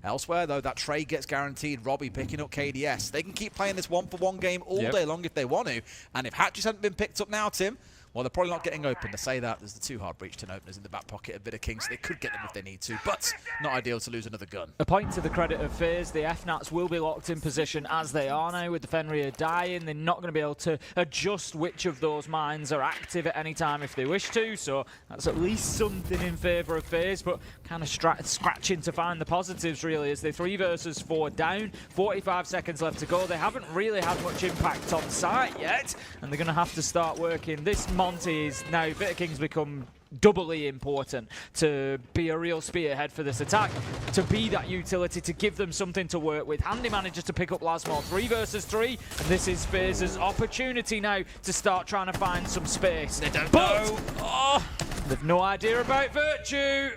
Elsewhere, though, that trade gets guaranteed. Robbie picking up KDS. They can keep playing this one-for-one game all day long if they want to. And if hatches hadn't been picked up now, Tim, well, they're probably not getting open. To say that, there's the 2 hard breach 10 openers in the back pocket of BDS, so they could get them if they need to, but not ideal to lose another gun. A point to the credit of Faze, the FNATs will be locked in position as they are now with the Fenrir dying. They're not going to be able to adjust which of those mines are active at any time if they wish to, so that's at least something in favour of Faze, but kind of scratching to find the positives really as they're 3 versus 4 down, 45 seconds left to go. They haven't really had much impact on site yet, and they're going to have to start working. This Monty is now, BDS become doubly important to be a real spearhead for this attack, to be that utility, to give them something to work with. Handy manages to pick up Lasmo, 3 versus 3, and this is Faze's opportunity now to start trying to find some space. They don't know. Oh, they've no idea about Virtue.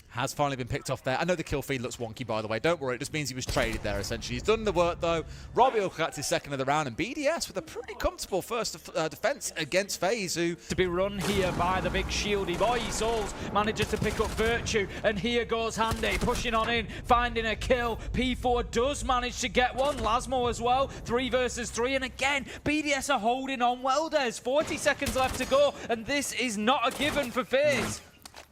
Has finally been picked off there. I know the kill feed looks wonky, by the way. Don't worry, it just means he was traded there, essentially. He's done the work, though. Robbie will collect his second of the round, and BDS with a pretty comfortable first defense against FaZe, who... To be run here by the big shieldy boy. Souls manages to pick up Virtue, and here goes Handy, pushing on in, finding a kill. P4 does manage to get one. Lasmo as well, 3 versus 3, and again, BDS are holding on well. There's 40 seconds left to go, and this is not a given for Faze.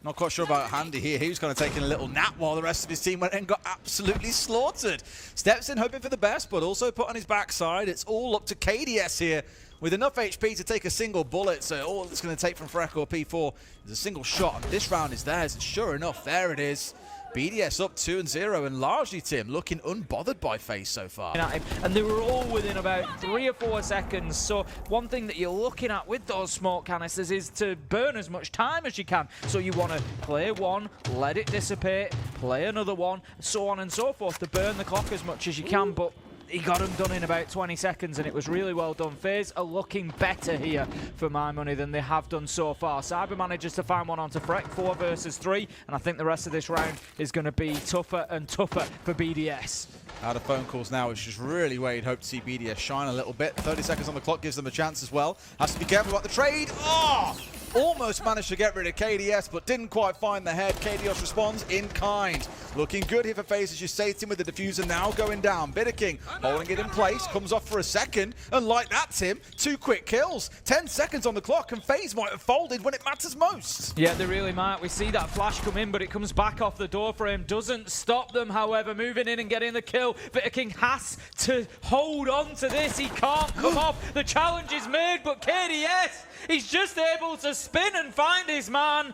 Not quite sure about Handy here. He was kind of taking a little nap while the rest of his team went and got absolutely slaughtered. Steps in hoping for the best, but also put on his backside. It's all up to KDS here with enough HP to take a single bullet. So all it's going to take from Freck or P4 is a single shot. And this round is theirs. And sure enough, there it is. BDS up 2-0, and largely, Tim, looking unbothered by FaZe so far. And they were all within about 3 or 4 seconds, so one thing that you're looking at with those smoke canisters is to burn as much time as you can. So you want to play one, let it dissipate, play another one, so on and so forth, to burn the clock as much as you can, but he got them done in about 20 seconds, and it was really well done. FaZe are looking better here for my money than they have done so far. Cyber manages to find one onto Freck, 4 versus 3, and I think the rest of this round is going to be tougher and tougher for BDS. Out of phone calls now, which is really where you'd hope to see BDS shine a little bit. 30 seconds on the clock gives them a chance as well. Has to be careful about the trade. Oh! Almost managed to get rid of KDS, but didn't quite find the head. KDS responds in kind. Looking good here for FaZe, as you say, Tim, with the diffuser now going down. BDS holding it in place, comes off for a second, and like that, Tim, 2 quick kills. 10 seconds on the clock, and FaZe might have folded when it matters most. Yeah, they really might. We see that flash come in, but it comes back off the door frame. Doesn't stop them, however, moving in and getting the kill. BDS has to hold on to this. He can't come off. The challenge is made, but KDS, he's just able to spin and find his man.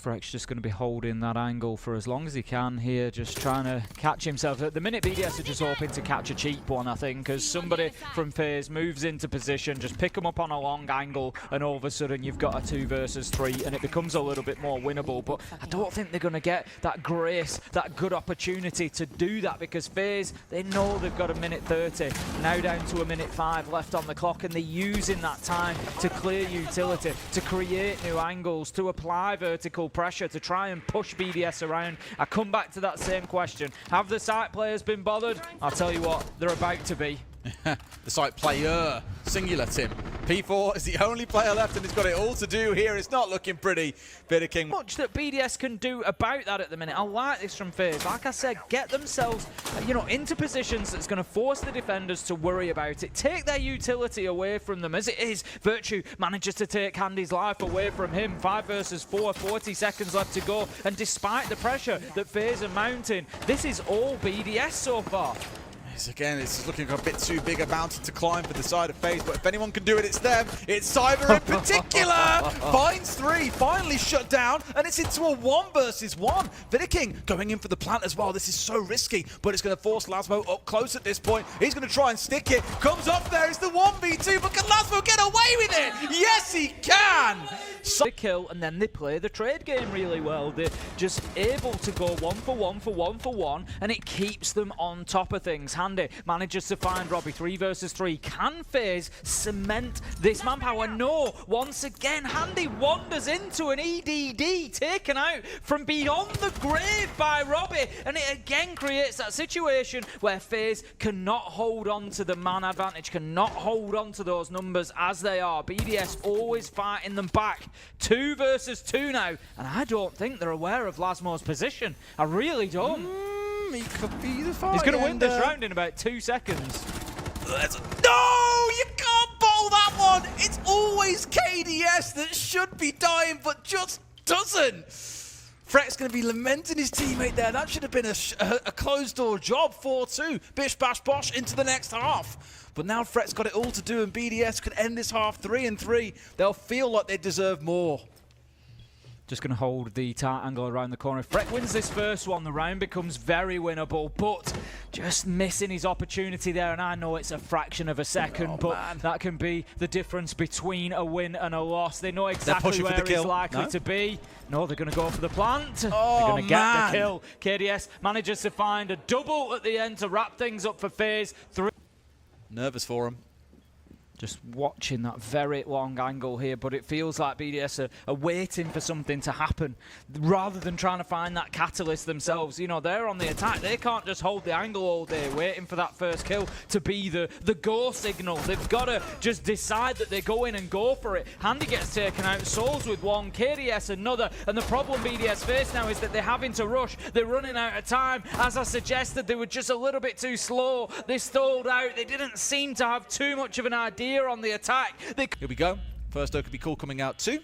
Freck's just going to be holding that angle for as long as he can here, just trying to catch himself. At the minute, BDS are just hoping to catch a cheap one, I think, because somebody from FaZe moves into position, just pick them up on a long angle, and all of a sudden you've got a 2 versus 3, and it becomes a little bit more winnable. But I don't think they're going to get that grace, that good opportunity to do that, because FaZe, they know they've got a minute 30, now down to a minute 5 left on the clock, and they're using that time to clear utility, to create new angles, to apply vertical pressure, to try and push BDS around. I come back to that same question. Have the site players been bothered? I'll tell you what, they're about to be. The site player, singular, Tim. P4 is the only player left, and he's got it all to do here. It's not looking pretty. BDS. Much that BDS can do about that at the minute. I like this from FaZe. Like I said, get themselves, you know, into positions that's going to force the defenders to worry about it. Take their utility away from them. As it is, Virtue manages to take Handy's life away from him. 5 versus 4, 40 seconds left to go. And despite the pressure that FaZe are mounting, this is all BDS so far. Again, it's looking like a bit too big a mountain to climb for the side of FaZe, but if anyone can do it, it's them. It's Cyber in particular. Finds 3, finally shut down, and it's into a 1 versus 1. BDS going in for the plant as well. This is so risky, but it's going to force Lasmo up close at this point. He's going to try and stick it. Comes up there. It's the 1v2, but can Lasmo get away with it? Yes, he can. So they kill, and then they play the trade game really well. They're just able to go 1 for 1 for 1 for 1, and it keeps them on top of things. Handy manages to find Robbie, 3 versus 3. Can FaZe cement this manpower? No. Once again, Handy wanders into an EDD taken out from beyond the grave by Robbie, and it again creates that situation where FaZe cannot hold on to the man advantage, cannot hold on to those numbers as they are. BDS always fighting them back 2 versus 2 now, and I don't think they're aware of Lasmo's position. I really don't. He could be the fight. He's going to win this round in about 2 seconds. No, you can't bowl that one. It's always KDS that should be dying, but just doesn't. Freck's going to be lamenting his teammate there. That should have been a closed-door job, 4-2. Bish, bash, bosh into the next half. But now Freck's got it all to do, and BDS could end this half 3-3. They'll feel like they deserve more. Just going to hold the tight angle around the corner. If Freck wins this first one, the round becomes very winnable, but just missing his opportunity there. And I know it's a fraction of a second, but that can be the difference between a win and a loss. They know exactly where he's likely to be. No, they're going to go for the plant. They're going to get the kill. KDS manages to find a double at the end to wrap things up for FaZe. Nervous for him. Just watching that very long angle here, but it feels like BDS are waiting for something to happen rather than trying to find that catalyst themselves. You know, they're on the attack. They can't just hold the angle all day waiting for that first kill to be the go signal. They've got to just decide that they go in and go for it. Handy gets taken out, Souls with one, KDS another, and the problem BDS face now is that they're having to rush. They're running out of time. As I suggested, they were just a little bit too slow. They stalled out. They didn't seem to have too much of an idea on the attack. Here we go. First O could be cool coming out too.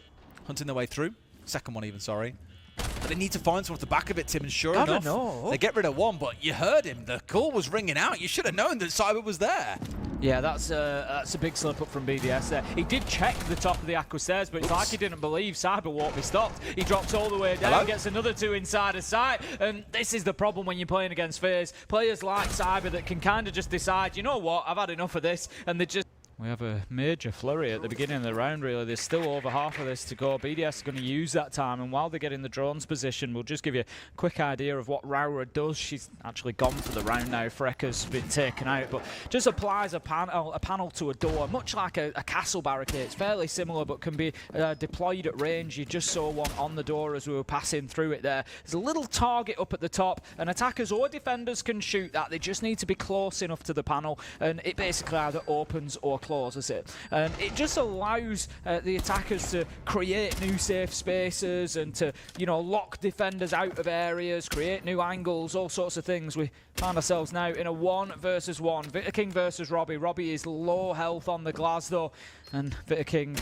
Hunting their way through. Second one even, sorry. But they need to find someone at the back of it, Tim, and sure enough, they get rid of one, but you heard him. The call was ringing out. You should have known that Cyber was there. Yeah, that's a big slip up from BDS there. He did check the top of the aqua stairs, but it's like he didn't believe Cyber won't be stopped. He drops all the way down, gets another 2 inside of sight, and this is the problem when you're playing against FaZe. Players like Cyber that can kind of just decide, you know what, I've had enough of this, and they just... We have a major flurry at the beginning of the round, really. There's still over half of this to go. BDS is going to use that time, and while they get in the drone's position, we'll just give you a quick idea of what Raura does. She's actually gone for the round now. Frekka's been taken out, but just applies a panel to a door, much like a castle barricade. It's fairly similar, but can be deployed at range. You just saw one on the door as we were passing through it there. There's a little target up at the top, and attackers or defenders can shoot that. They just need to be close enough to the panel, and it basically either opens or closes it. It just allows the attackers to create new safe spaces and to, you know, lock defenders out of areas, create new angles, all sorts of things. We find ourselves now in a 1 versus 1. Vittaking versus Robbie. Robbie is low health on the glass though, and Vittaking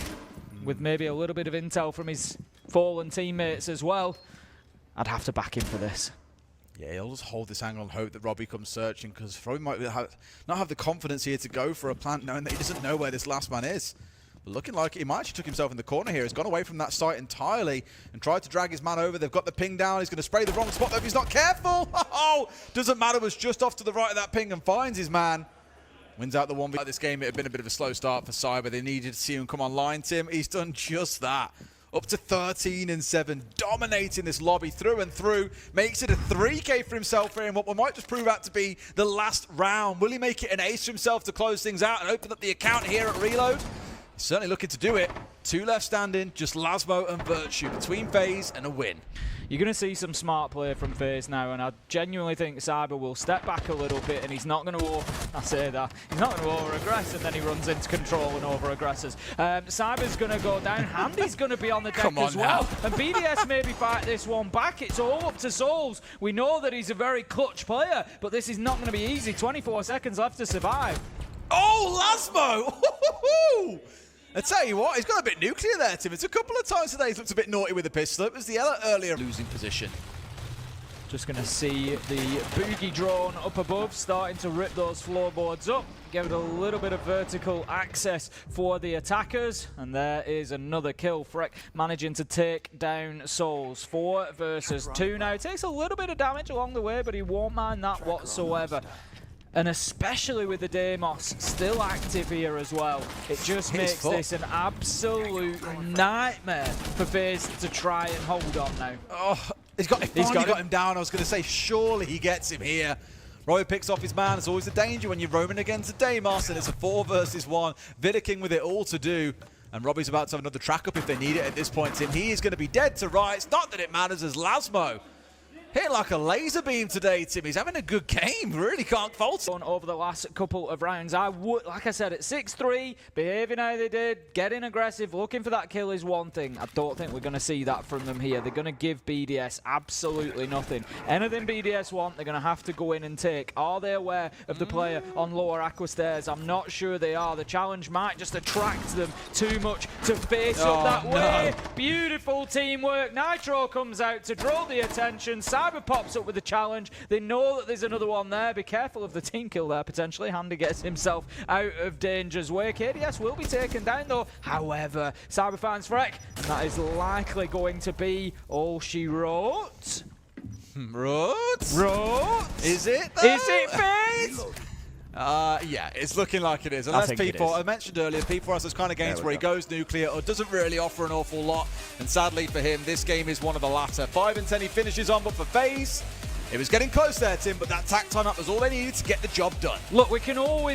with maybe a little bit of intel from his fallen teammates as well. I'd have to back him for this. Yeah, he'll just hold this angle and hope that Robbie comes searching, because Robbie might not have the confidence here to go for a plant, knowing that he doesn't know where this last man is. But looking like he might actually took himself in the corner here. He's gone away from that site entirely and tried to drag his man over. They've got the ping down. He's going to spray the wrong spot though if he's not careful. Oh, doesn't matter. Was just off to the right of that ping and finds his man. Wins out the 1v. This game, it had been a bit of a slow start for Cyber. They needed to see him come online, Tim. He's done just that. Up to 13-7, dominating this lobby through and through. Makes it a 3K for himself here in what might just prove out to be the last round. Will he make it an ace for himself to close things out and open up the account here at Reload? He's certainly looking to do it. 2 left standing, just Lasmo and Virtue between FaZe and a win. You're going to see some smart play from FaZe now, and I genuinely think Cyber will step back a little bit, and he's not going to he's not going to over-aggress, and then he runs into control and over-aggresses. Cyber's going to go down. Handy's going to be on the deck as well. And BDS maybe fight this one back. It's all up to Souls. We know that he's a very clutch player, but this is not going to be easy. 24 seconds left to survive. Oh, Lasmo! I tell you what, he's got a bit nuclear there, Tim. It's a couple of times today he's looked a bit naughty with the pistol. It was the earlier losing position. Just going to see the boogie drone up above, starting to rip those floorboards up. Give it a little bit of vertical access for the attackers. And there is another kill. Freck managing to take down Souls. 4 versus 2 now. Takes a little bit of damage along the way, but he won't mind that whatsoever. And especially with the Deimos still active here as well, it just makes this an absolute nightmare for FaZe to try and hold on now. Oh, he's got him down. I was going to say, surely he gets him here. Roy picks off his man. It's always a danger when you're roaming against a Deimos, and it's a 4 versus 1. Vittaking with it all to do. And Robbie's about to have another track up if they need it at this point, Tim. He is going to be dead to rights. Not that it matters as Lasmo Hitting like a laser beam today, Tim. He's having a good game. Really can't fault him. Over the last couple of rounds, I would, like I said, at 6-3, behaving how they did, getting aggressive, looking for that kill is one thing. I don't think we're going to see that from them here. They're going to give BDS absolutely nothing. Anything BDS want, they're going to have to go in and take. Are they aware of the player on lower aqua stairs? I'm not sure they are. The challenge might just attract them too much to face up that way. Beautiful teamwork. Nitro comes out to draw the attention. Cyber pops up with the challenge. They know that there's another one there. Be careful of the team kill there, potentially. Handy gets himself out of danger's way. KDS will be taken down, though. However, Cyber finds Freck, and that is likely going to be all she wrote. Wrote? Is it, though? Is it Faze? Yeah, it's looking like it is. Unless P4, I mentioned earlier, P4 has those kind of games where he goes nuclear or doesn't really offer an awful lot. And sadly for him, this game is one of the latter. 5 and 10 he finishes on, but for Faze, it was getting close there, Tim, but that tack time up was all they needed to get the job done. Look, we can always